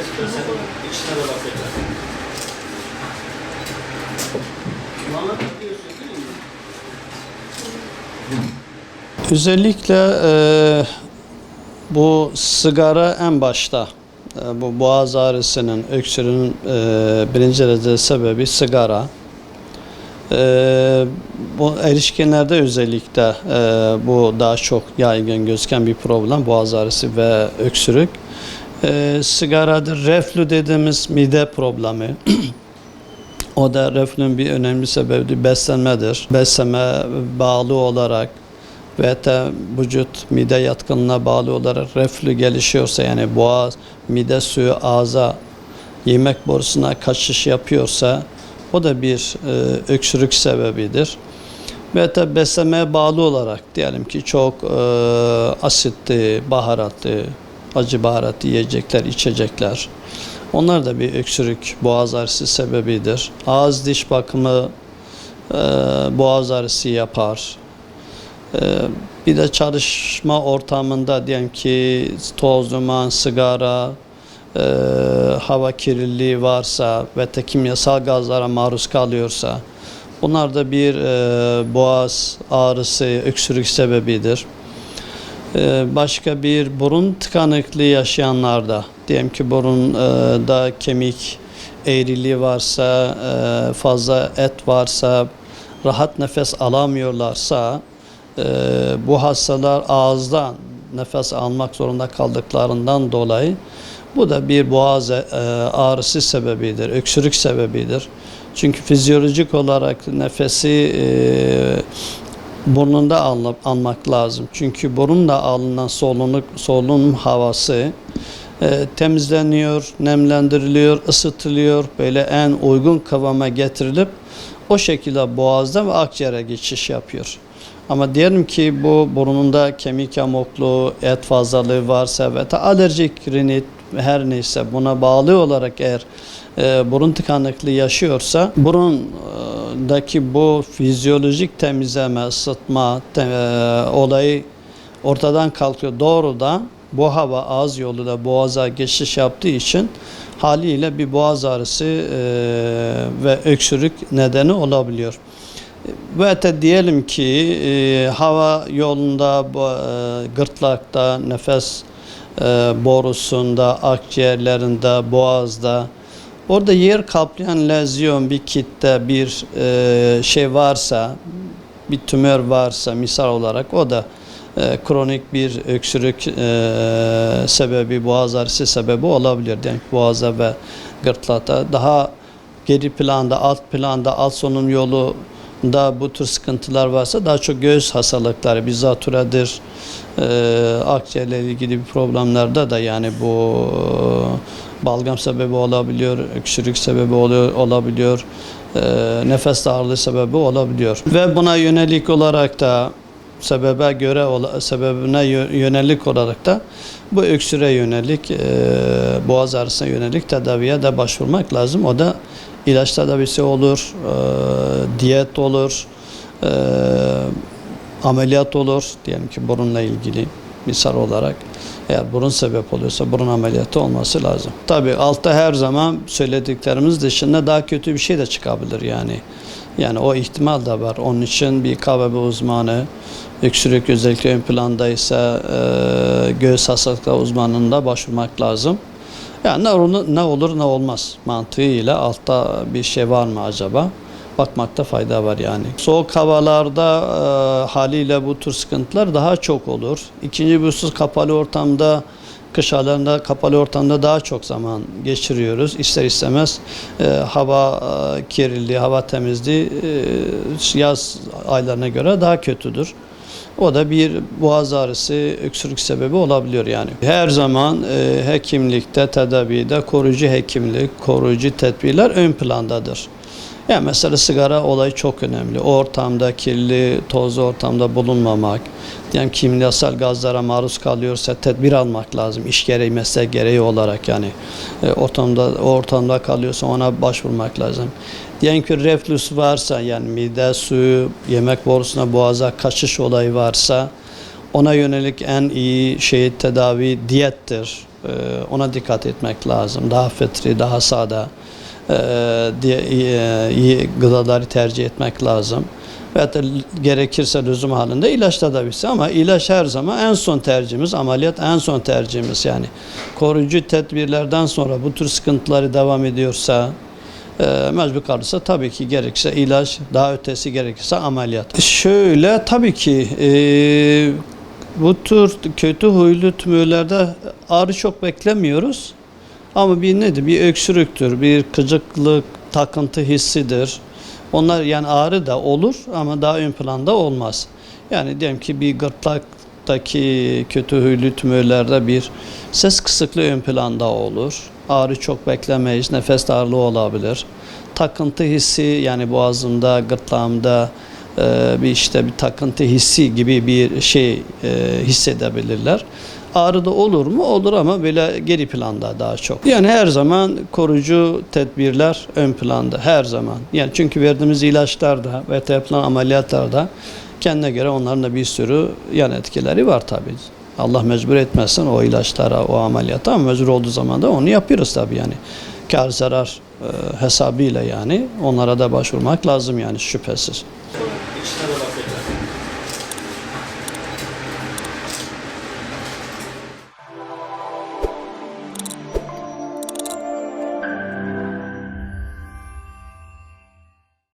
istersen içine de bakacağız. Bana bakıyorsun değil mi? Özellikle bu sigara en başta. Bu boğaz ağrısının, öksürüğünün birinci derece sebebi sigara. Bu erişkinlerde özellikle bu daha çok yaygın gözüken bir problem, boğaz ağrısı ve öksürük. Sigaradır, reflü dediğimiz mide problemi. O da reflünün bir önemli sebebi beslenmedir. Beslenme bağlı olarak ve de vücut mide yatkınlığına bağlı olarak reflü gelişiyorsa, yani boğaz, mide suyu ağza, yemek borusuna kaçış yapıyorsa o da bir öksürük sebebidir. Ve de beslenmeye bağlı olarak diyelim ki çok asitli, baharatlı, acı baharatlı yiyecekler, içecekler. Onlar da bir öksürük, boğaz ağrısı sebebidir. Ağız diş bakımı boğaz ağrısı yapar. Bir de çalışma ortamında diyelim ki toz, duman, sigara, hava kirliliği varsa ve de kimyasal gazlara maruz kalıyorsa bunlar da bir boğaz ağrısı, öksürük sebebidir. Başka bir burun tıkanıklığı yaşayanlarda, diyelim ki burunda kemik eğriliği varsa, fazla et varsa, rahat nefes alamıyorlarsa, bu hastalar ağızdan nefes almak zorunda kaldıklarından dolayı bu da bir boğaz ağrısı sebebidir, öksürük sebebidir. Çünkü fizyolojik olarak nefesi burnunda almak lazım. Çünkü burunla alınan solunum havası temizleniyor, nemlendiriliyor, ısıtılıyor. Böyle en uygun kıvama getirilip o şekilde boğazda ve akciğere geçiş yapıyor. Ama diyelim ki bu burnunda kemik yamukluğu, et fazlalığı varsa ve alerjik rinit her neyse buna bağlı olarak eğer burun tıkanıklığı yaşıyorsa burundaki bu fizyolojik temizleme, ısıtma olayı ortadan kalkıyor. Doğrudan bu hava ağız yoluyla boğaza geçiş yaptığı için haliyle bir boğaz ağrısı ve öksürük nedeni olabiliyor. Ve de diyelim ki hava yolunda, gırtlakta, nefes borusunda, akciğerlerinde, boğazda orada yer kaplayan lezyon, bir kitle, bir şey varsa, bir tümör varsa misal olarak o da kronik bir öksürük sebebi, boğaz ağrısı sebebi olabilir. Yani boğaza ve gırtlakta daha geri planda, alt planda, alt solunum yolu da bu tür sıkıntılar varsa daha çok göğüs hastalıkları, bizatüredir, akciğerle ilgili bir problemlerde de yani bu balgam sebebi olabiliyor, öksürük sebebi olabiliyor, nefes darlığı sebebi olabiliyor. Ve buna yönelik olarak da sebebine yönelik olarak da bu öksüre yönelik, boğaz ağrısına yönelik tedaviye de başvurmak lazım. O da ilaç tedavisi olur, diyet olur, ameliyat olur. Diyelim ki burunla ilgili misal olarak eğer burun sebep oluyorsa burun ameliyatı olması lazım. Tabii altta her zaman söylediklerimiz dışında daha kötü bir şey de çıkabilir yani. Yani o ihtimal de var. Onun için bir KBB uzmanı, öksürük özellikle ön plandaysa göğüs hastalıkları uzmanına başvurmak lazım. Yani ne olur ne olmaz mantığıyla altta bir şey var mı acaba? Bakmakta fayda var yani. Soğuk havalarda haliyle bu tür sıkıntılar daha çok olur. İkinci bir husus kapalı ortamda, kış aylarında kapalı ortamda daha çok zaman geçiriyoruz. İster istemez hava kirliliği, hava temizliği yaz aylarına göre daha kötüdür. O da bir boğaz ağrısı, öksürük sebebi olabiliyor yani. Her zaman hekimlikte, tedavide koruyucu hekimlik, koruyucu tedbirler ön plandadır. Yani mesela sigara olayı çok önemli. O ortamda kirli, tozlu ortamda bulunmamak, yani kimyasal gazlara maruz kalıyorsa tedbir almak lazım. İş gereği, meslek gereği olarak yani ortamda kalıyorsa ona başvurmak lazım. Diyelim ki reflüs varsa yani mide suyu, yemek borusuna, boğaza kaçış olayı varsa ona yönelik en iyi tedavi diyettir. Ona dikkat etmek lazım. Daha fıtri, daha sade iyi gıdaları tercih etmek lazım. Veyahut da gerekirse lüzum halinde ilaç tedavisi, ama ilaç her zaman en son tercihimiz, ameliyat en son tercihimiz. Yani koruyucu tedbirlerden sonra bu tür sıkıntıları devam ediyorsa, mecbur kalırsa tabii ki gerekirse ilaç, daha ötesi gerekirse ameliyat. Şöyle, tabii ki bu tür kötü huylu tümörlerde ağrı çok beklemiyoruz. Ama bir nedir? Bir öksürüktür, bir gıcıklık, takıntı hissidir. Onlar, yani ağrı da olur ama daha ön planda olmaz. Yani diyelim ki bir gırtlaktaki kötü huylu tümörlerde bir ses kısıklığı ön planda olur. Ağrı çok beklemeyiz, nefes darlığı olabilir. Takıntı hissi, yani boğazımda, gırtlağımda bir takıntı hissi gibi bir şey hissedebilirler. Ağrı da olur mu? Olur, ama böyle geri planda daha çok. Yani her zaman koruyucu tedbirler ön planda, her zaman. Yani çünkü verdiğimiz ilaçlarda ve yapılan ameliyatlarda kendine göre onların da bir sürü yan etkileri var tabii. Allah mecbur etmezsen o ilaçlara, o ameliyata, ama mecbur olduğu zaman da onu yapıyoruz tabii yani. Kar zarar hesabıyla, yani onlara da başvurmak lazım yani, şüphesiz. İçlere